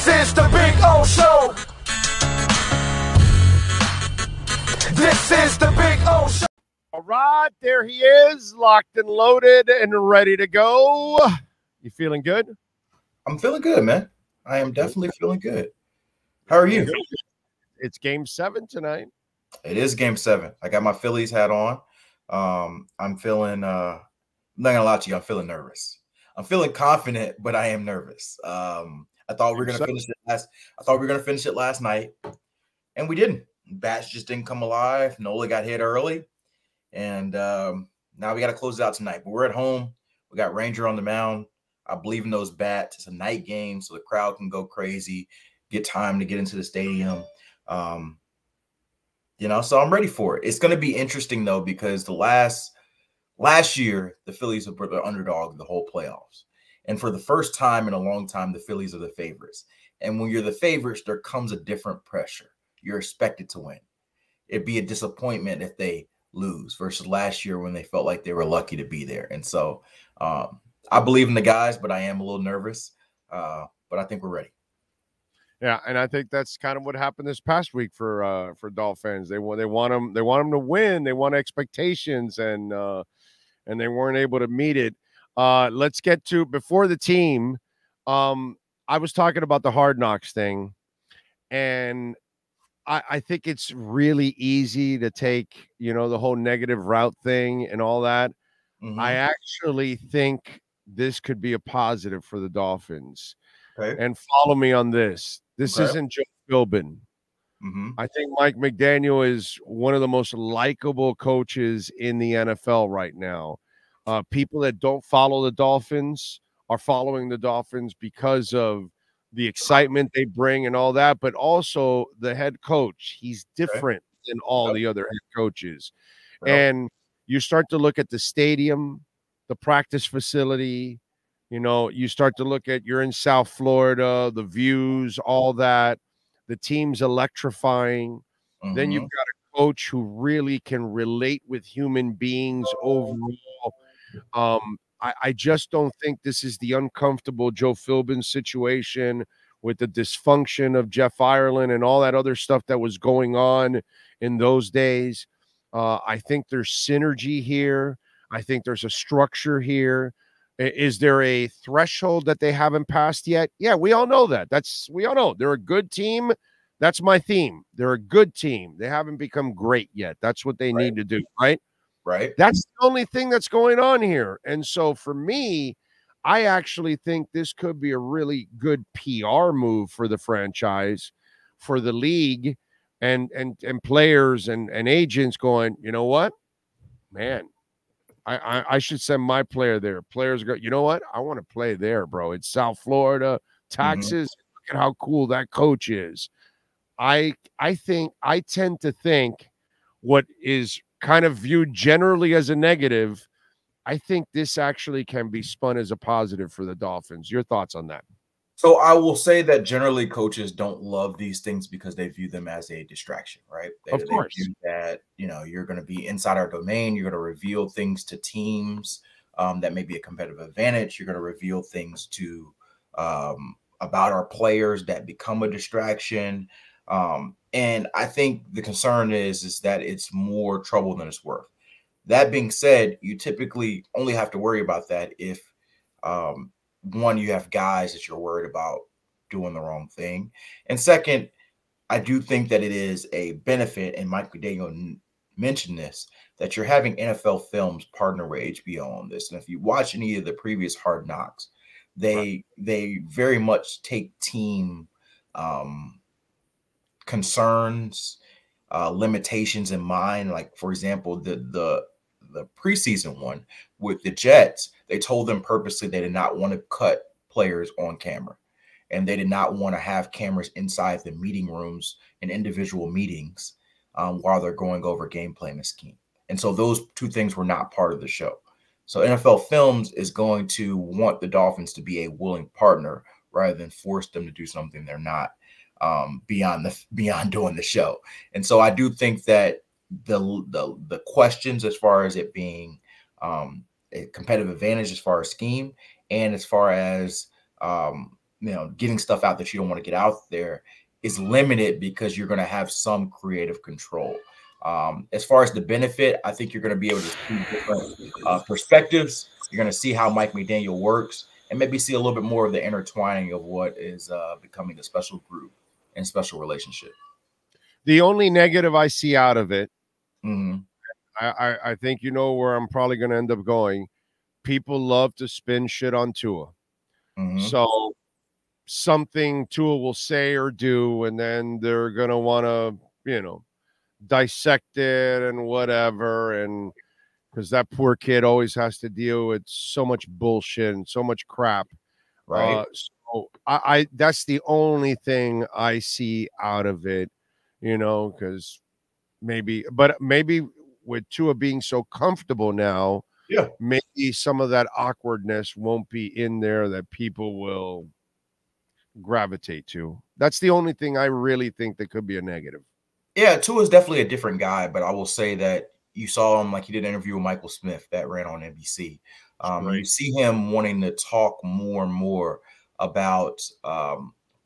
This is the Big O Show. This is the Big O Show. All right, there he is, locked and loaded and ready to go. You feeling good? I'm feeling good, man. I am definitely feeling good. How are you? It's Game 7 tonight. It is Game 7. I got my Phillies hat on. I'm feeling I'm not gonna lie to you, I'm feeling nervous. I'm feeling confident, but I am nervous. I thought we were gonna finish it last night, and we didn't. Bats just didn't come alive. Nola got hit early, and now we got to close it out tonight. But we're at home. We got Ranger on the mound. I believe in those bats. It's a night game, so the crowd can go crazy, get time to get into the stadium. So I'm ready for it. It's going to be interesting, though, because the last year, the Phillies were the underdog the whole playoffs. And for the first time in a long time, the Phillies are the favorites. And when you're the favorites, there comes a different pressure. You're expected to win. It'd be a disappointment if they lose versus last year when they felt like they were lucky to be there. And so I believe in the guys, but I am a little nervous. But I think we're ready. Yeah, and I think that's kind of what happened this past week for Dolphins. They want them to win. They want expectations, and they weren't able to meet it. Let's get to before the team. I was talking about the Hard Knocks thing, and I think it's really easy to take, the whole negative route thing and all that. Mm-hmm. I actually think this could be a positive for the Dolphins. Okay. And follow me on this. This isn't Joe Philbin. Mm-hmm. I think Mike McDaniel is one of the most likable coaches in the NFL right now. People that don't follow the Dolphins are following the Dolphins because of the excitement they bring and all that, but also the head coach. He's different than all the other head coaches. And you start to look at the stadium, the practice facility, you start to look at, you're in South Florida, the views, all that, the team's electrifying. Mm-hmm. Then you've got a coach who really can relate with human beings overall. I just don't think this is the uncomfortable Joe Philbin situation with the dysfunction of Jeff Ireland and all that other stuff that was going on in those days. I think there's synergy here. I think there's a structure here. Is there a threshold that they haven't passed yet? Yeah, we all know that. We all know they're a good team. That's my theme. They're a good team. They haven't become great yet. That's what they need to do, right? Right. That's the only thing that's going on here. And so for me, I actually think this could be a really good PR move for the franchise, for the league, and players and agents going, you know what, man, I should send my player there. Players go, you know what, I want to play there, bro. It's South Florida, taxes. Mm-hmm. Look at how cool that coach is. I tend to think what is kind of viewed generally as a negative, I think this actually can be spun as a positive for the Dolphins. Your thoughts on that? So I will say that generally coaches don't love these things because they view them as a distraction, right? Of course. They view that, you're going to be inside our domain. You're going to reveal things to teams that may be a competitive advantage. You're going to reveal things to about our players that become a distraction. And I think the concern is that it's more trouble than it's worth. That being said, you typically only have to worry about that if, one, you have guys that you're worried about doing the wrong thing. And second, I do think that it is a benefit, and Mike McDaniel mentioned this, that you're having NFL Films partner with HBO on this. And if you watch any of the previous Hard Knocks, they very much take team concerns, limitations in mind. Like, for example, the preseason one with the Jets, they told them purposely they did not want to cut players on camera, and they did not want to have cameras inside the meeting rooms and individual meetings while they're going over game plan and scheme. And so those two things were not part of the show. So NFL Films is going to want the Dolphins to be a willing partner rather than force them to do something they're not, beyond doing the show. And so I do think that the questions as far as it being a competitive advantage as far as scheme and as far as getting stuff out that you don't want to get out there is limited because you're going to have some creative control. As far as the benefit, I think you're going to be able to see different perspectives. You're going to see how Mike McDaniel works and maybe see a little bit more of the intertwining of what is becoming a special group and special relationship. The only negative I see out of it, mm-hmm. I think you know where I'm probably going to end up going. People love to spin shit on Tua. Mm-hmm. So something Tua will say or do, and then they're going to want to, dissect it and whatever. And because that poor kid always has to deal with so much bullshit and so much crap. Right. So I that's the only thing I see out of it, because maybe with Tua being so comfortable now, yeah, maybe some of that awkwardness won't be in there that people will gravitate to. That's the only thing I really think that could be a negative. Yeah, Tua is definitely a different guy, but I will say that you saw him, like he did an interview with Michael Smith that ran on NBC. Right. You see him wanting to talk more and more about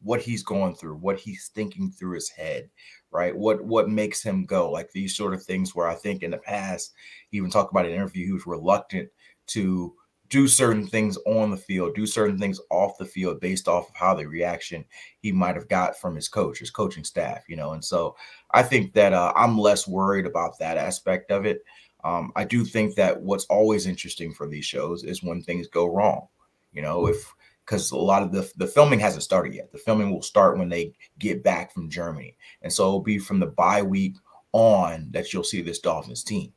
what he's going through, what he's thinking through his head, right? What makes him go, like these sort of things where I think in the past, he even talked about in an interview, he was reluctant to do certain things on the field, do certain things off the field based off of how the reaction he might have got from his coaching staff, and so I think that I'm less worried about that aspect of it. I do think that what's always interesting for these shows is when things go wrong, because a lot of the filming hasn't started yet. The filming will start when they get back from Germany. And so it'll be from the bye week on that you'll see this Dolphins team.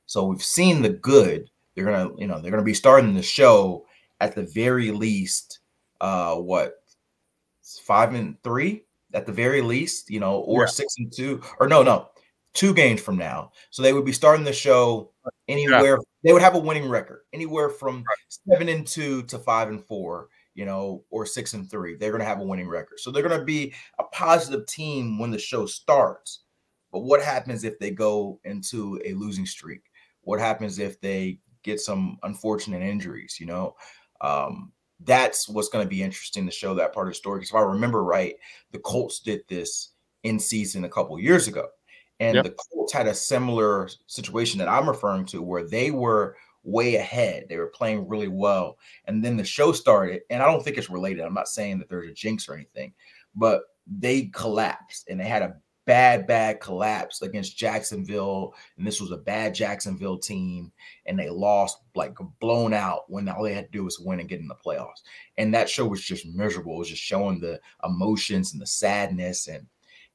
So we've seen the good. They're gonna be starting the show at the very least, 5-3 at the very least, or 6-2, or no, 2 games from now. So they would be starting the show anywhere. Yeah. They would have a winning record anywhere from 7-2 to 5-4, or 6-3. They're going to have a winning record. So they're going to be a positive team when the show starts. But what happens if they go into a losing streak? What happens if they get some unfortunate injuries? That's what's going to be interesting to show that part of the story. Because if I remember right, the Colts did this in season a couple of years ago. And the Colts had a similar situation that I'm referring to where they were way ahead. They were playing really well. And then the show started. And I don't think it's related. I'm not saying that there's a jinx or anything. But they collapsed. And they had a bad collapse against Jacksonville. And this was a bad Jacksonville team. And they lost, like, blown out when all they had to do was win and get in the playoffs. And that show was just miserable. It was just showing the emotions and the sadness. And,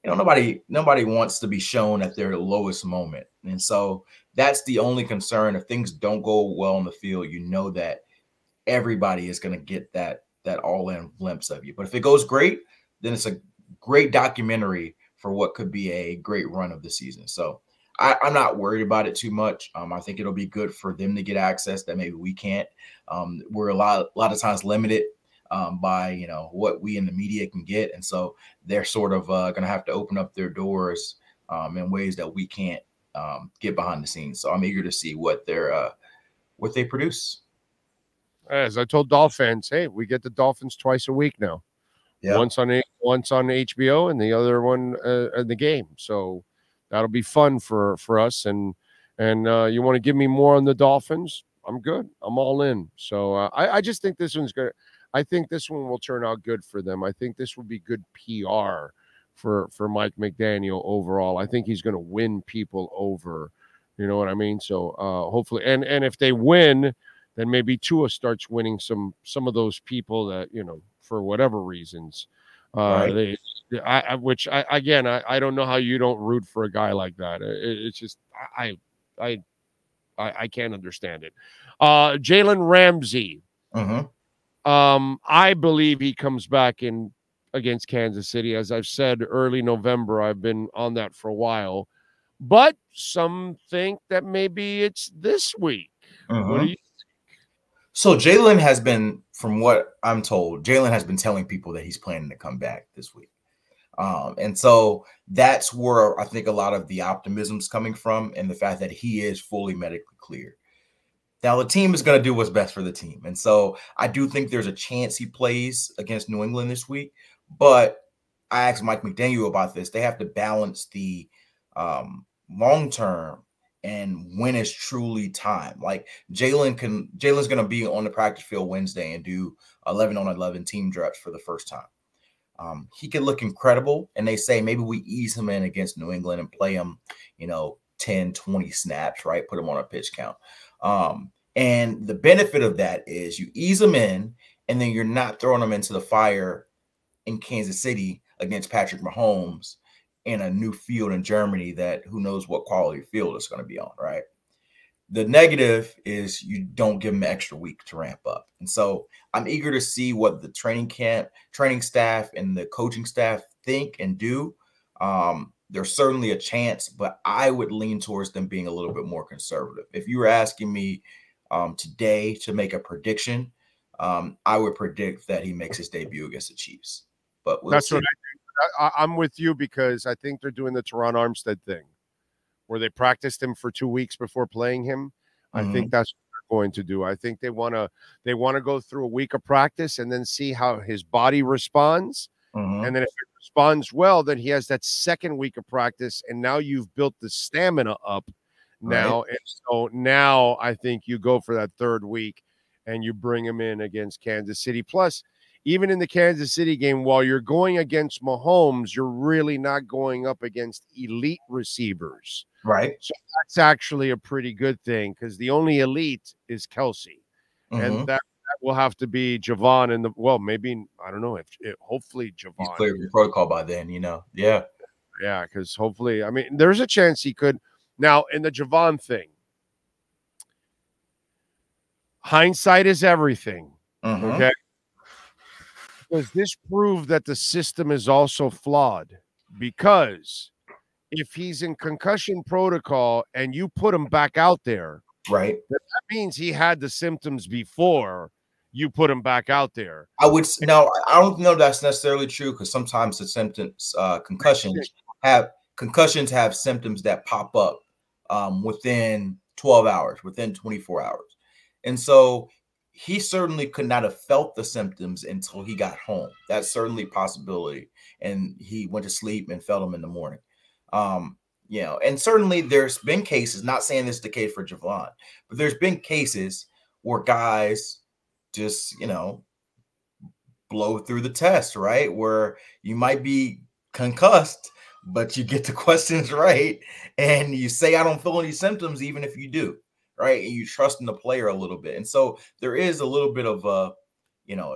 nobody wants to be shown at their lowest moment. And so that's the only concern. If things don't go well on the field, that everybody is going to get that all-in glimpse of you. But if it goes great, then it's a great documentary for what could be a great run of the season. So I'm not worried about it too much. I think it'll be good for them to get access that maybe we can't. We're a lot of times limited by what we in the media can get, and so they're sort of going to have to open up their doors in ways that we can't get behind the scenes. So I'm eager to see what they produce. As I told Dolphins, hey, we get the Dolphins twice a week now. Yeah. Once on HBO and the other one in the game. So that'll be fun for us. And you want to give me more on the Dolphins? I'm good. I'm all in. So I just think this one's good. I think this one will turn out good for them. I think this will be good PR for Mike McDaniel overall. I think he's going to win people over. You know what I mean? So hopefully, and if they win, then maybe Tua starts winning some of those people that, for whatever reasons. Right. I don't know how you don't root for a guy like that. It's just I can't understand it. Jalen Ramsey. Mm-hmm. I believe he comes back in against Kansas City. As I've said, early November. I've been on that for a while, but some think that maybe it's this week. Mm-hmm. What do you think? So Jalen has been, from what I'm told, Jalen has been telling people that he's planning to come back this week. And so that's where I think a lot of the optimism's coming from, and the fact that he is fully medically cleared. Now, the team is going to do what's best for the team. And so I do think there's a chance he plays against New England this week. But I asked Mike McDaniel about this. They have to balance the long term and when it's truly time. Like Jalen's going to be on the practice field Wednesday and do 11-on-11 team reps for the first time. He could look incredible. And they say maybe we ease him in against New England and play him, 10, 20 snaps, right? Put him on a pitch count. And the benefit of that is you ease them in, and then you're not throwing them into the fire in Kansas City against Patrick Mahomes in a new field in Germany that who knows what quality field it's going to be on, right? The negative is you don't give them an extra week to ramp up. And so I'm eager to see what the training staff and the coaching staff think and do. There's certainly a chance, but I would lean towards them being a little bit more conservative. If you were asking me today to make a prediction, I would predict that he makes his debut against the Chiefs. But that's what I'm with you, because I think they're doing the Teron Armstead thing where they practiced him for 2 weeks before playing him. I think that's what they're going to do. I think they want to go through a week of practice and then see how his body responds. And then if it responds well, then he has that second week of practice, and now you've built the stamina up now. Right. And so now I think you go for that third week and you bring him in against Kansas City. Plus, even in the Kansas City game, while you're going against Mahomes, you're really not going up against elite receivers. Right. So that's actually a pretty good thing, because the only elite is Kelsey. And that will have to be Javon maybe, I don't know, if hopefully Javon. He's cleared the protocol by then, Yeah. Yeah, because hopefully, I mean, there's a chance he could. Now, in the Javon thing, hindsight is everything. Okay. Does this prove that the system is also flawed? Because if he's in concussion protocol and you put him back out there, right, that means he had the symptoms before you put him back out there. I don't know that's necessarily true, because sometimes the symptoms, concussions have symptoms that pop up within 12 hours, within 24 hours. And so he certainly could not have felt the symptoms until he got home. That's certainly a possibility. And he went to sleep and felt them in the morning. And certainly there's been cases, not saying this is the case for Javon, but there's been cases where guys just, blow through the test, right? Where you might be concussed, but you get the questions right. And you say, I don't feel any symptoms, even if you do. Right. And you trust in the player a little bit. And so there is a little bit of a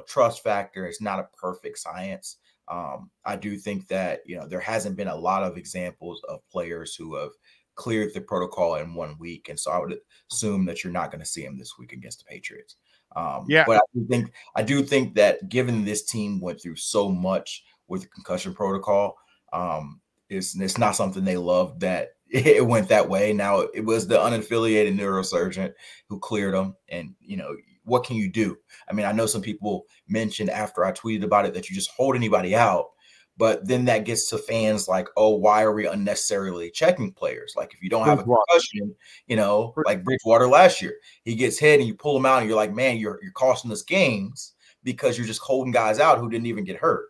trust factor. It's not a perfect science. I do think that, there hasn't been a lot of examples of players who have cleared the protocol in 1 week. And so I would assume that you're not going to see him this week against the Patriots. But I do think that given this team went through so much with the concussion protocol, it's not something they love that it went that way. Now, it was the unaffiliated neurosurgeon who cleared them. And, what can you do? I mean, I know some people mentioned after I tweeted about it that you just hold anybody out. But then that gets to fans like, oh, why are we unnecessarily checking players? Like, if you don't have a concussion, like Bridgewater last year, he gets hit and you pull him out and you're like, man, you're costing us games because you're just holding guys out who didn't even get hurt.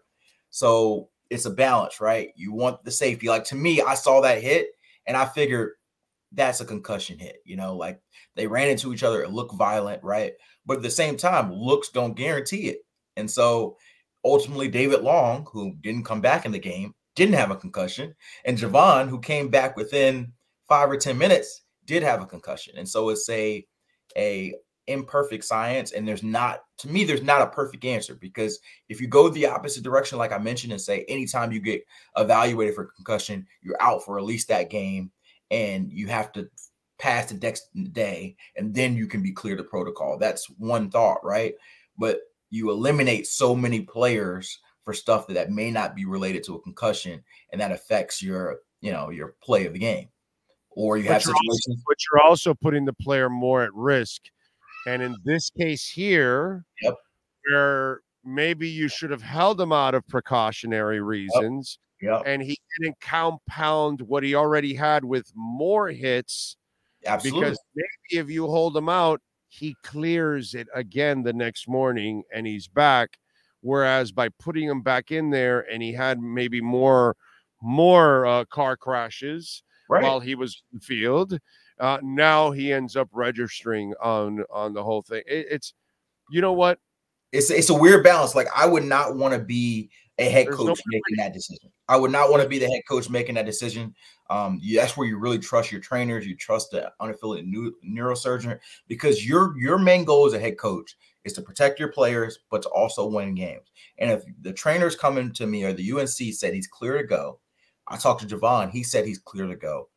So it's a balance, right? You want the safety. Like, to me, I saw that hit and I figured that's a concussion hit, like they ran into each other. It looked violent, right? But at the same time, looks don't guarantee it. And so ultimately, David Long, who didn't come back in the game, didn't have a concussion. And Javon, who came back within 5 or 10 minutes, did have a concussion. And so it's a imperfect science. And there's not a perfect answer, because if you go the opposite direction, like I mentioned, and say anytime you get evaluated for concussion, you're out for at least that game, and you have to pass the next day, and then you can be cleared of protocol. That's one thought, right? But you eliminate so many players for stuff that may not be related to a concussion, and that affects your play of the game. Or you have situations, but you're also putting the player more at risk. And in this case here, where maybe you should have held him out of precautionary reasons, and he didn't compound what he already had with more hits. Absolutely. Because maybe if you hold him out, he clears it again the next morning and he's back. Whereas by putting him back in there and he had maybe more car crashes while he was in the field, now he ends up registering on the whole thing. It's, you know what? It's a weird balance. Like, I would not want to be a head coach making that decision. I would not want to be the head coach making that decision. That's where you really trust your trainers. You trust the unaffiliated neurosurgeon, because your main goal as a head coach is to protect your players, but to also win games. And if the trainer's coming to me or the UNC said he's clear to go, I talked to Javon. He said he's clear to go.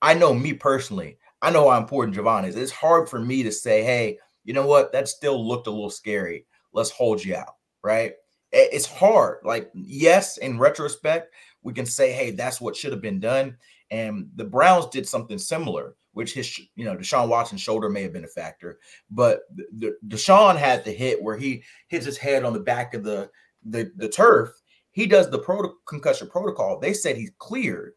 I know, me personally, I know how important Javon is. It's hard for me to say, hey, you know what? That still looked a little scary. Let's hold you out, right? It's hard. Like, yes, in retrospect, we can say, hey, that's what should have been done. And the Browns did something similar, which Deshaun Watson's shoulder may have been a factor. But Deshaun had the hit where he hits his head on the back of the turf. He does the concussion protocol. They said he's cleared.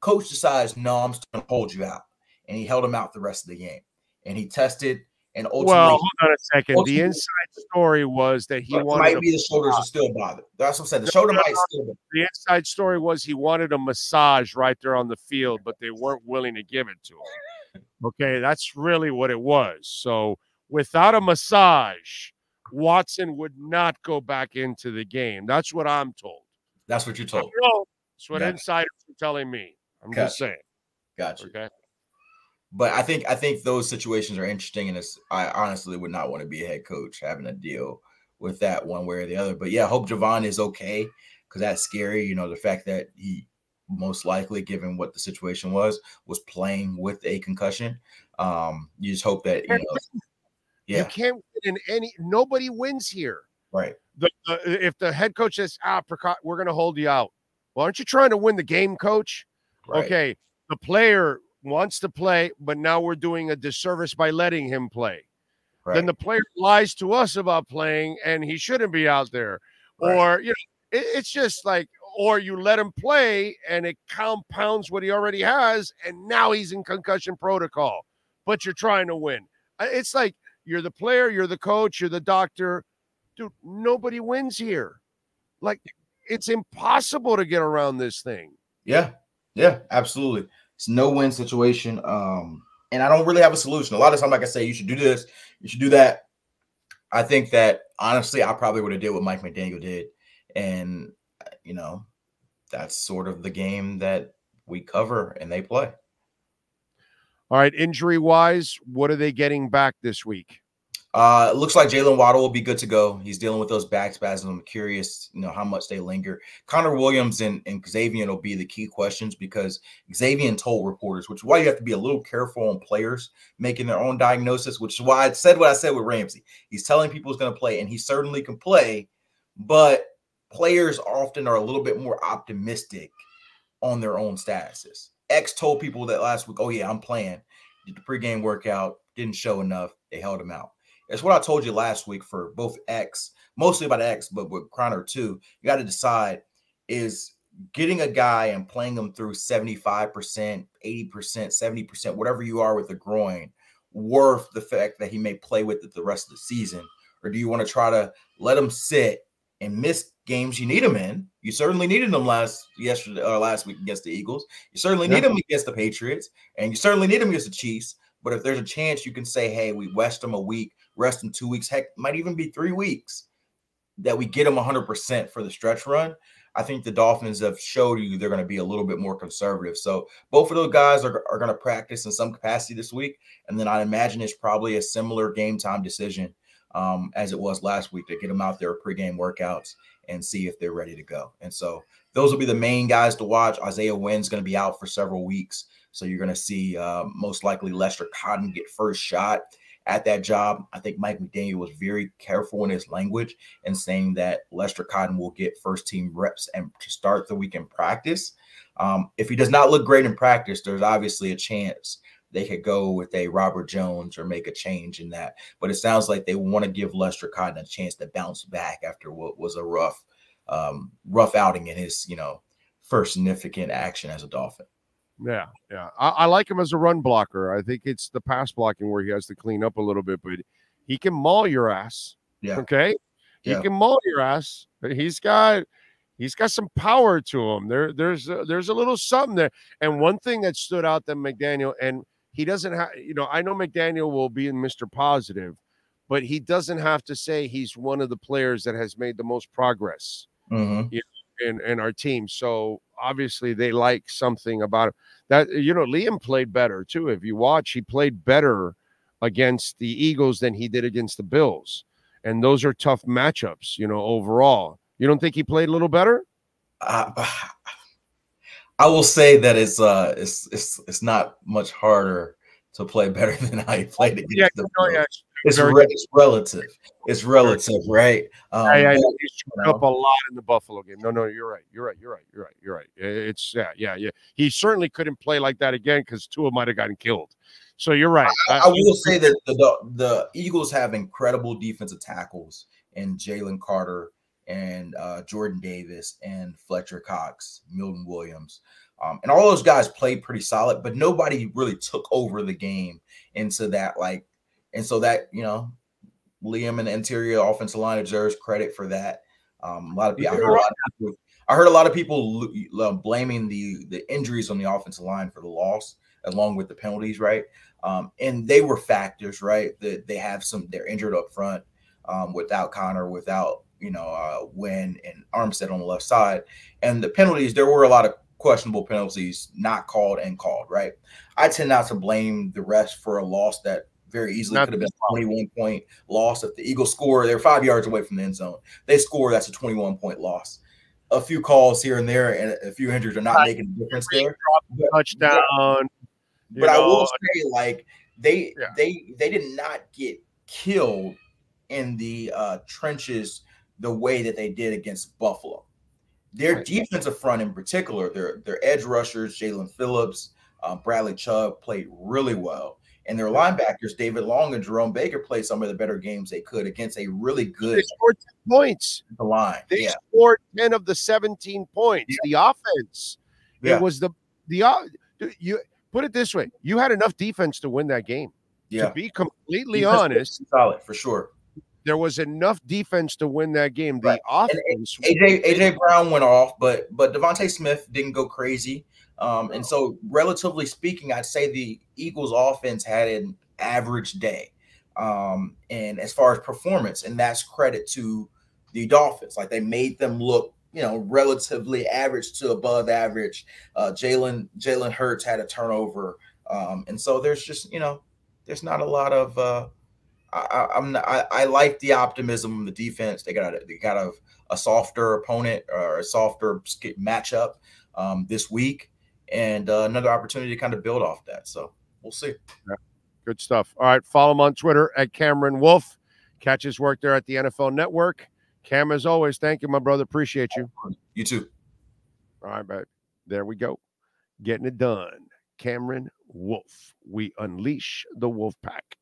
Coach decides, no, I'm still going to hold you out. And he held him out the rest of the game. And he tested. And ultimately, well, hold on a second. The inside story was that he wanted the shoulders are still bothered. That's what I said. The shoulder might still bother. The inside story was he wanted a massage right there on the field, but they weren't willing to give it to him. Okay, that's really what it was. So without a massage, Watson would not go back into the game. That's what I'm told. That's what you're told. That's what insiders are telling me. I'm just saying. Gotcha. Okay. But I think those situations are interesting, and I honestly would not want to be a head coach having to deal with that one way or the other. But yeah, I hope Javon is okay, because that's scary. You know, the fact that he most likely, given what the situation was playing with a concussion. You just hope that, you can't win in any. Nobody wins here, right? If the head coach says, we're going to hold you out. Well, aren't you trying to win the game, coach? Right. Okay, the player wants to play, but now we're doing a disservice by letting him play. Right. Then the player lies to us about playing, and he shouldn't be out there. Right. Or, it's just like, or you let him play, and it compounds what he already has, and now he's in concussion protocol, but you're trying to win. It's like, you're the player, you're the coach, you're the doctor. Dude, nobody wins here. Like, it's impossible to get around this thing. Yeah, absolutely. It's no win situation. And I don't really have a solution. A lot of times, like I say, you should do this, you should do that. I think that, honestly, I probably would have did what Mike McDaniel did. And, that's sort of the game that we cover and they play. All right, injury-wise, what are they getting back this week? It looks like Jalen Waddle will be good to go. He's dealing with those back spasms. I'm curious, how much they linger. Connor Williams and Xavier will be the key questions, because Xavier told reporters, which is why you have to be a little careful on players making their own diagnosis, which is why I said what I said with Ramsey. He's telling people he's going to play, and he certainly can play, but players often are a little bit more optimistic on their own statuses. X told people that last week, oh, yeah, I'm playing. Did the pregame workout, didn't show enough. They held him out. It's what I told you last week for both X, mostly about X, but with Connor too. You got to decide, is getting a guy and playing him through 75%, 80%, 70%, whatever you are with the groin, worth the fact that he may play with it the rest of the season? Or do you want to try to let him sit and miss games you need him in? You certainly needed him last week against the Eagles. You certainly need him against the Patriots, and you certainly need him against the Chiefs. But if there's a chance you can say, hey, we rest him a week, rest him 2 weeks, heck, might even be 3 weeks, that we get him 100% for the stretch run, I think the Dolphins have showed you they're going to be a little bit more conservative. So both of those guys are going to practice in some capacity this week. And then I imagine it's probably a similar game time decision as it was last week, to get them out there pregame workouts and see if they're ready to go. And so those will be the main guys to watch. Isaiah Wynn's going to be out for several weeks. So you're going to see most likely Lester Cotton get first shot at that job. I think Mike McDaniel was very careful in his language and saying that Lester Cotton will get first team reps and to start the week in practice. If he does not look great in practice, there's obviously a chance they could go with a Robert Jones or make a change in that. But it sounds like they want to give Lester Cotton a chance to bounce back after what was a rough outing in his, first significant action as a Dolphin. Yeah, yeah. I like him as a run blocker. I think it's the pass blocking where he has to clean up a little bit, but he can maul your ass. Yeah. Okay. He can maul your ass. He's got some power to him. There's a little something there. And one thing that stood out to McDaniel, and he doesn't have, I know McDaniel will be in Mr. Positive, but he doesn't have to say he's one of the players that has made the most progress. In our team. So obviously they like something about it. That, Liam played better too. If you watch, he played better against the Eagles than he did against the Bills. And those are tough matchups, overall. You don't think he played a little better? I will say that it's not much harder to play better than how he played against the Bills. It's relative. It's relative, right? He screwed up a lot in the Buffalo game. No, you're right. You're right. It's yeah. He certainly couldn't play like that again because Tua might have gotten killed. So you're right. I will say that the Eagles have incredible defensive tackles in Jalen Carter and Jordan Davis and Fletcher Cox, Milton Williams. And all those guys played pretty solid, but nobody really took over the game into that, and so that, Liam and the interior offensive line deserves credit for that. I heard a lot of people blaming the injuries on the offensive line for the loss, along with the penalties, right? And they were factors, right? That they have they're injured up front without Connor, without Wynn and Armstead on the left side, and the penalties. There were a lot of questionable penalties not called and called, right? I tend not to blame the refs for a loss that very easily could have been a 21-point loss. If the Eagles score, they're 5 yards away from the end zone. They score, that's a 21-point loss. A few calls here and there and a few injuries are not making a difference there. Touchdown. But I will say, they did not get killed in the trenches the way that they did against Buffalo. Their defensive front in particular, their edge rushers, Jalen Phillips, Bradley Chubb played really well. And their linebackers, David Long and Jerome Baker, played some of the better games they could against a really good. They scored 10 points. The line. They scored 10 of the 17 points. The offense. It was you put it this way. You had enough defense to win that game. To be completely honest. Solid, for sure. There was enough defense to win that game. The offense. AJ Brown went off, but Devontae Smith didn't go crazy. And so, relatively speaking, I'd say the Eagles' offense had an average day. And as far as performance, and that's credit to the Dolphins. Like, they made them look, relatively average to above average. Jalen Hurts had a turnover. And so there's just, there's not a lot of I like the optimism of the defense. They got a softer opponent or a softer matchup this week. And another opportunity to kind of build off that. So we'll see. Yeah. Good stuff. All right. Follow him on Twitter at Cameron Wolf. Catch his work there at the NFL Network. Cam, as always, thank you, my brother. Appreciate you. You too. All right, babe. There we go. Getting it done. Cameron Wolf. We unleash the Wolf Pack.